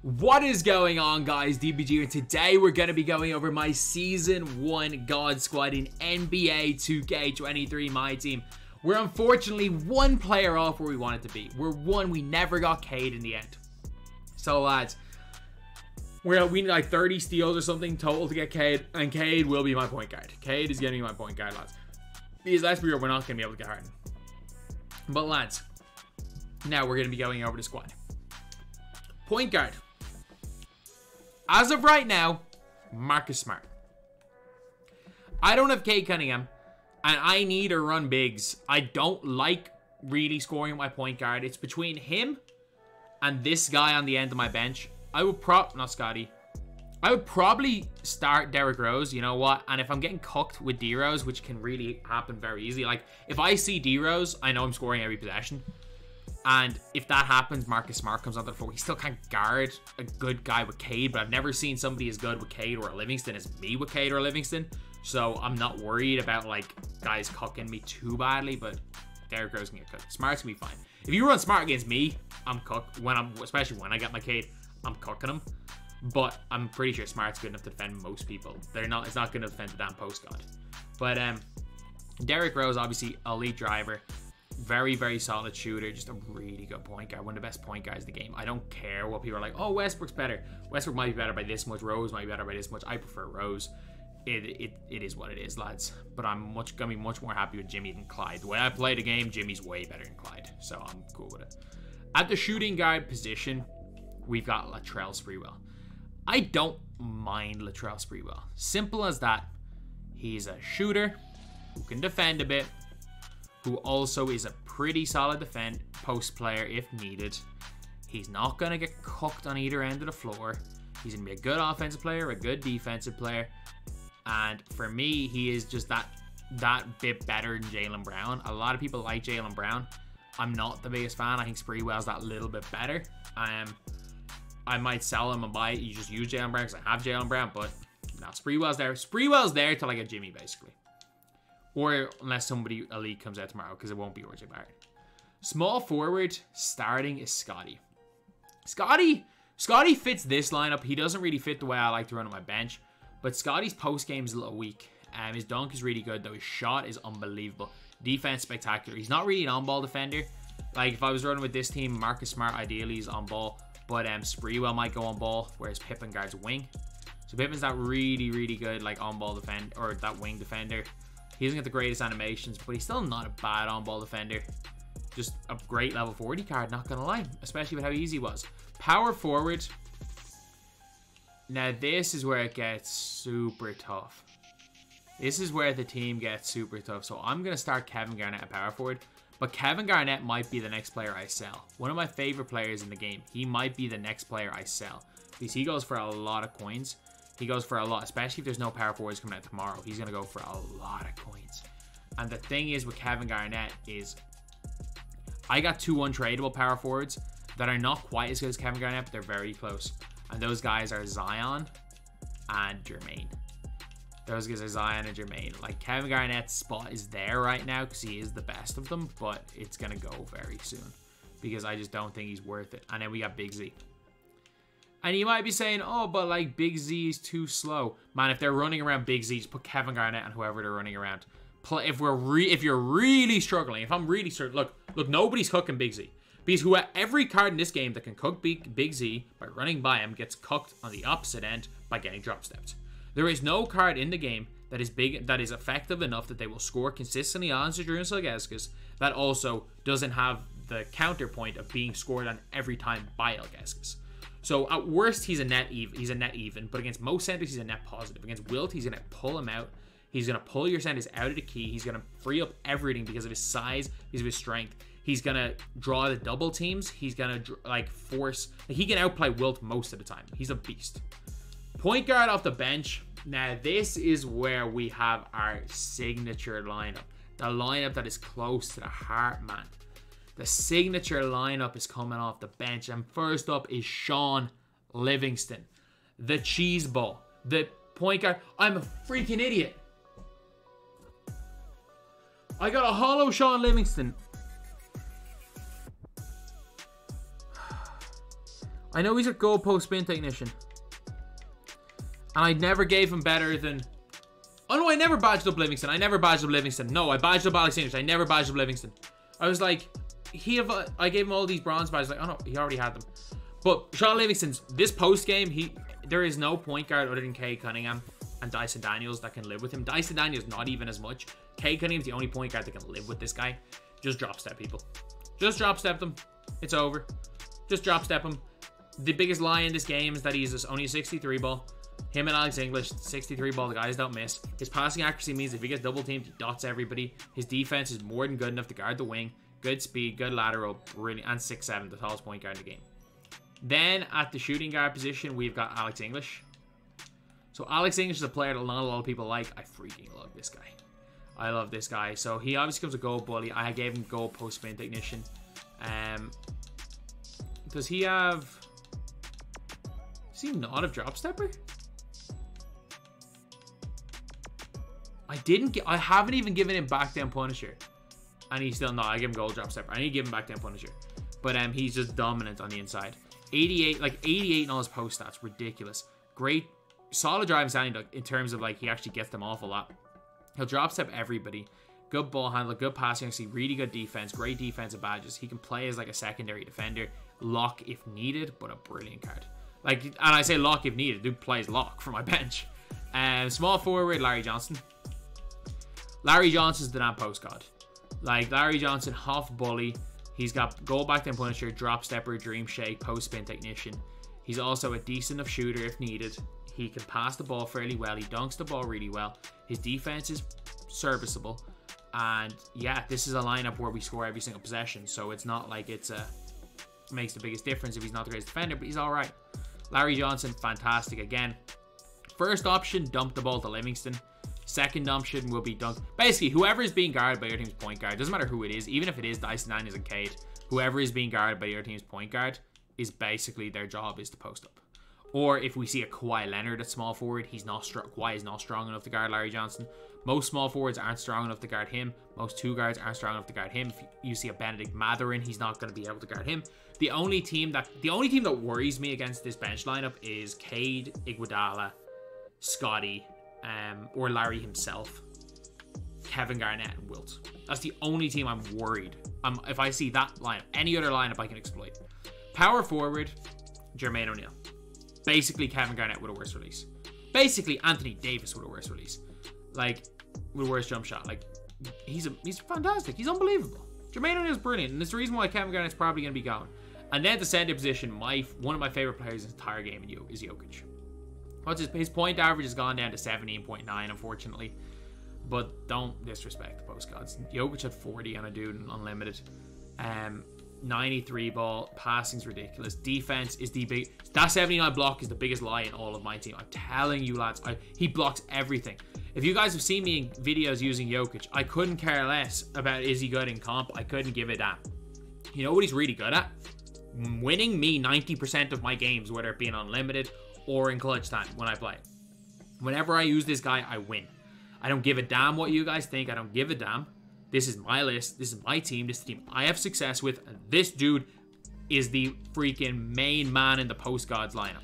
What is going on, guys? DBG, and today we're going to be going over my Season 1 God Squad in NBA 2k23 MyTEAM. We're unfortunately one player off where we wanted to be. We never got Cade in the end. So, lads, we need like 30 steals or something total to get Cade, and Cade will be my point guard. Cade is going to be my point guard, lads. Because let's be real, we're not going to be able to get Harden. But, lads, now we're going to be going over the squad. Point guard. As of right now, Marcus Smart. I don't have Cade Cunningham, and I need to run bigs. I don't like really scoring at my point guard. It's between him and this guy on the end of my bench. I would not Scotty. I would probably start Derrick Rose, you know what? And if I'm getting cooked with D-Rose, which can really happen very easily. Like, if I see D-Rose, I know I'm scoring every possession. And if that happens, Marcus Smart comes onto the floor. He still can't guard a good guy with Cade, but I've never seen somebody as good with Cade or Livingston as me with Cade or Livingston. So I'm not worried about, like, guys cooking me too badly, but Derrick Rose can get cooked. Smart's gonna be fine. If you run Smart against me, I'm cooked. Especially when I get my Cade, I'm cooking him. But I'm pretty sure Smart's good enough to defend most people. It's not gonna defend the damn post god. But Derrick Rose, obviously, elite driver. Very, very solid shooter. Just a really good point guard. One of the best point guards in the game. I don't care what people are like, oh, Westbrook's better. Westbrook might be better by this much. Rose might be better by this much. I prefer Rose. It is what it is, lads. But I'm gonna be much more happy with Jimmy than Clyde. The way I play the game, Jimmy's way better than Clyde. So I'm cool with it. At the shooting guard position, we've got Latrell Sprewell. I don't mind Latrell Sprewell. Simple as that. He's a shooter who can defend a bit, who also is a pretty solid post player if needed. He's not going to get cooked on either end of the floor. He's going to be a good offensive player, a good defensive player. And for me, he is just that bit better than Jaylen Brown. A lot of people like Jaylen Brown. I'm not the biggest fan. I think Sprewell's that little bit better. I might sell him and buy it. You just use Jaylen Brown because I have Jaylen Brown. But no, Sprewell's there. Sprewell's there till I get Jimmy, basically. Or unless somebody elite comes out tomorrow, because it won't be RJ Barrett. Small forward starting is Scotty. Scotty fits this lineup. He doesn't really fit the way I like to run on my bench. But Scotty's post game is a little weak. His dunk is really good, though. His shot is unbelievable. Defense spectacular. He's not really an on-ball defender. Like, if I was running with this team, Marcus Smart ideally is on ball. But Sprewell might go on ball, whereas Pippen guards wing. So Pippen's not really, really good, like, on-ball defender, or that wing defender. He doesn't get the greatest animations, but he's still not a bad on-ball defender. Just a great level 40 card, not gonna lie. Especially with how easy he was. Power forward. Now, this is where it gets super tough. This is where the team gets super tough. So I'm gonna start Kevin Garnett at power forward. But Kevin Garnett might be the next player I sell. One of my favorite players in the game. He might be the next player I sell. Because he goes for a lot of coins. He goes for a lot, especially if there's no power forwards coming out tomorrow. He's going to go for a lot of coins. And the thing is with Kevin Garnett is I got two untradeable power forwards that are not quite as good as Kevin Garnett, but they're very close. And those guys are Zion and Jermaine. Those guys are Zion and Jermaine. Like, Kevin Garnett's spot is there right now because he is the best of them, but it's going to go very soon because I just don't think he's worth it. And then we got Big Z. And you might be saying, oh, but like Big Z is too slow. Man, if they're running around Big Z, just put Kevin Garnett and whoever they're running around. If you're really struggling, if I'm really struggling, look, nobody's cooking Big Z. Because every card in this game that can cook Big Z by running by him gets cooked on the opposite end by getting drop stepped. There is no card in the game that is effective enough that they will score consistently on zydrunas Ilgauskas that also doesn't have the counterpoint of being scored on every time by Ilgauskas. So at worst, he's a net even, but against most centers, he's a net positive. Against Wilt, he's going to pull him out. He's going to pull your centers out of the key. He's going to free up everything because of his size, because of his strength. He's going to draw the double teams. He's going to force. He can outplay Wilt most of the time. He's a beast. Point guard off the bench. Now, this is where we have our signature lineup. The lineup that is close to the heart, man. The signature lineup is coming off the bench. And first up is Sean Livingston. The cheese ball. The point guard. I'm a freaking idiot. I got a hollow Sean Livingston. I know he's a goal post spin technician. And I never gave him better than... Oh no, I never badged up Livingston. I never badged up Livingston. No, I badged up Alex English. I never badged up Livingston. I was like, I gave him all these bronze badges. Like, oh no, he already had them. But Sean Livingston's, this post game, there is no point guard other than Cade Cunningham and Dyson Daniels that can live with him. Dyson Daniels, not even as much. Cade Cunningham's the only point guard that can live with this guy. Just drop step people. Just drop step them. It's over. Just drop step him. The biggest lie in this game is that he's only a 63 ball. Him and Alex English, 63 ball, the guys don't miss. His passing accuracy means if he gets double teamed, he dots everybody. His defense is more than good enough to guard the wing. Good speed, good lateral, brilliant, and 6'7", the tallest point guard in the game. Then at the shooting guard position, we've got Alex English. So Alex English is a player that not a lot of people like. I freaking love this guy. I love this guy. So he obviously comes a goal bully. I gave him goal post spin technician. Does he have... Does he not have drop stepper? I haven't even given him back down Punisher. And he's still not. I give him gold drop stepper. I need to give him back down Punisher. But he's just dominant on the inside. 88, like 88 in all his post stats. Ridiculous. Great, solid driving standing in terms of like he actually gets them off a lot. He'll drop step everybody. Good ball handler, good passing, actually really good defense, great defensive badges. He can play as like a secondary defender, lock if needed, but a brilliant card. Like, and I say lock if needed, dude plays lock for my bench. Small forward, Larry Johnson. Larry Johnson's the damn post god. Like Larry Johnson, half bully. He's got goal back then Punisher, drop stepper, dream shake, post spin technician. He's also a decent enough shooter if needed. He can pass the ball fairly well. He dunks the ball really well. His defense is serviceable. And yeah, this is a lineup where we score every single possession. So it's not like makes the biggest difference if he's not the greatest defender, but he's all right. Larry Johnson, fantastic again. First option, dump the ball to Livingston. Second option will be dunked. Basically, whoever is being guarded by your team's point guard, doesn't matter who it is, even if it is Dyson Daniels and Cade, whoever is being guarded by your team's point guard is basically their job is to post up. Or if we see a Kawhi Leonard at small forward, Kawhi is not strong enough to guard Larry Johnson. Most small forwards aren't strong enough to guard him. Most two guards aren't strong enough to guard him. If you see a Benedict Mathurin, he's not going to be able to guard him. The only team that worries me against this bench lineup is Cade, Iguodala, Scotty, or Larry himself, Kevin Garnett, and Wilt. That's the only team I'm worried. If I see that lineup, any other lineup I can exploit. Power forward, Jermaine O'Neal. Basically, Kevin Garnett with a worse release. Basically, Anthony Davis with a worse release. Like, with a worse jump shot. Like, he's fantastic. He's unbelievable. Jermaine O'Neal's brilliant, and there's the reason why Kevin Garnett's probably going to be gone. And then the center position, one of my favorite players in the entire game is Jokic. His point average has gone down to 17.9, unfortunately. But don't disrespect the post gods. Jokic had 40 on a dude in unlimited. 93 ball. Passing's ridiculous. Defense is the big... That 79 block is the biggest lie in all of my team. I'm telling you, lads. He blocks everything. If you guys have seen me in videos using Jokic, I couldn't care less about is he good in comp. I couldn't give it that. You know what he's really good at? Winning me 90% of my games, whether it be in unlimited or in clutch time when I play. Whenever I use this guy, I win. I don't give a damn what you guys think. I don't give a damn. This is my list. This is my team. This is the team I have success with. And this dude is the freaking main man in the post gods lineup.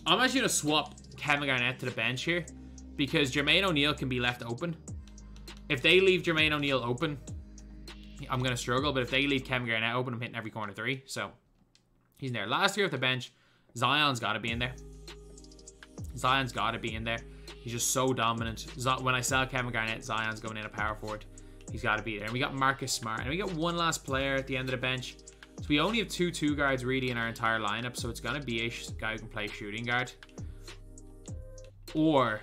I'm actually going to swap Kevin Garnett to the bench here because Jermaine O'Neal can be left open. If they leave Jermaine O'Neal open, I'm going to struggle. But if they leave Kevin Garnett open, I'm hitting every corner three. So he's in there. Last year off the bench, Zion's got to be in there. Zion's got to be in there. He's just so dominant. When I sell Kevin Garnett, Zion's going in a power forward. He's got to be there. And we got Marcus Smart. And we got one last player at the end of the bench. So we only have two guards really in our entire lineup. So it's going to be a guy who can play shooting guard. Or,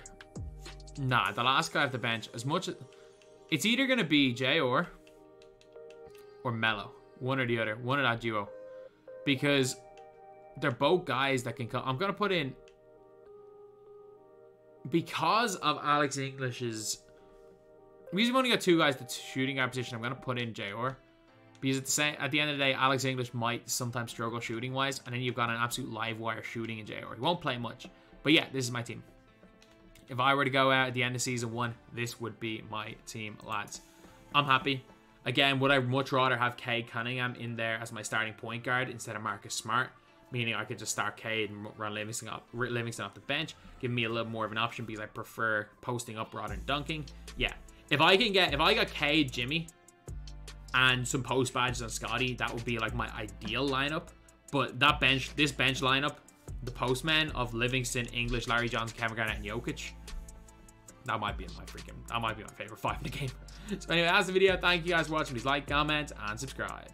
nah, the last guy off the bench. As much as... It's either going to be J.R. or Melo. One or the other. One of that duo. Because they're both guys that can come. I'm going to put in... Because of Alex English's... We've only got two guys at the shooting guard position. I'm going to put in JR. Because at the end of the day, Alex English might sometimes struggle shooting-wise. And then you've got an absolute live wire shooting in JR. He won't play much. But yeah, this is my team. If I were to go out at the end of Season 1, this would be my team, lads. I'm happy. Again, would I much rather have Cade Cunningham in there as my starting point guard instead of Marcus Smart? meaning I could just start Cade and run Livingston off the bench, giving me a little more of an option because I prefer posting up rather than dunking. Yeah, if I got Cade, Jimmy, and some post badges on Scotty, that would be like my ideal lineup. But this bench lineup, the postman of Livingston, English, Larry Johnson, Kevin Garnett, and Jokic, that might be my favorite 5 in the game. So anyway, that's the video. Thank you guys for watching. Please like, comment, and subscribe.